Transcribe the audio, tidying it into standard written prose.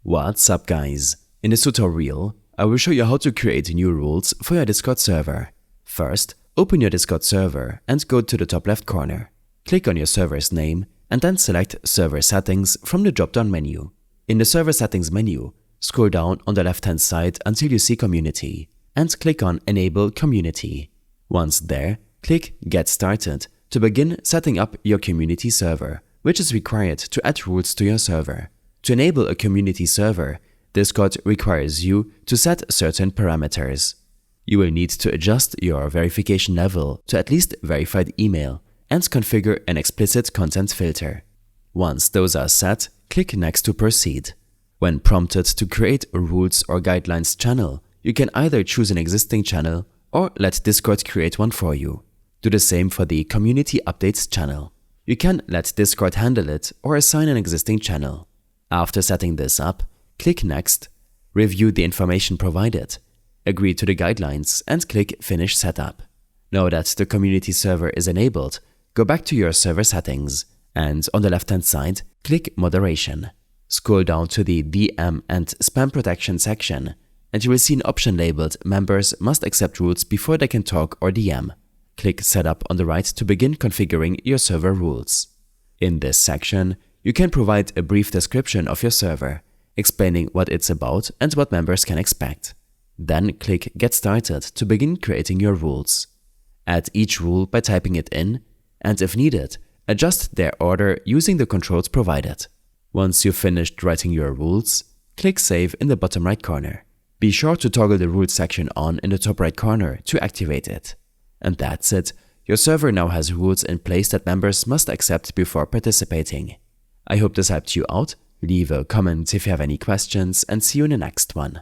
What's up guys? In this tutorial, I will show you how to create new rules for your Discord server. First, open your Discord server and go to the top left corner. Click on your server's name and then select Server Settings from the drop-down menu. In the Server Settings menu, scroll down on the left-hand side until you see Community and click on Enable Community. Once there, click Get Started to begin setting up your community server, which is required to add rules to your server. To enable a community server, Discord requires you to set certain parameters. You will need to adjust your verification level to at least verified email and configure an explicit content filter. Once those are set, click Next to proceed. When prompted to create a rules or guidelines channel, you can either choose an existing channel or let Discord create one for you. Do the same for the Community Updates channel. You can let Discord handle it or assign an existing channel. After setting this up, click Next, review the information provided, agree to the guidelines and click Finish Setup. Now that the community server is enabled, go back to your server settings and on the left-hand side, click Moderation. Scroll down to the DM and Spam Protection section and you will see an option labeled Members must accept rules before they can talk or DM. Click Setup on the right to begin configuring your server rules. In this section, you can provide a brief description of your server, explaining what it's about and what members can expect. Then click Get Started to begin creating your rules. Add each rule by typing it in, and if needed, adjust their order using the controls provided. Once you've finished writing your rules, click Save in the bottom right corner. Be sure to toggle the rules section on in the top right corner to activate it. And that's it. Your server now has rules in place that members must accept before participating. I hope this helped you out. Leave a comment if you have any questions and see you in the next one.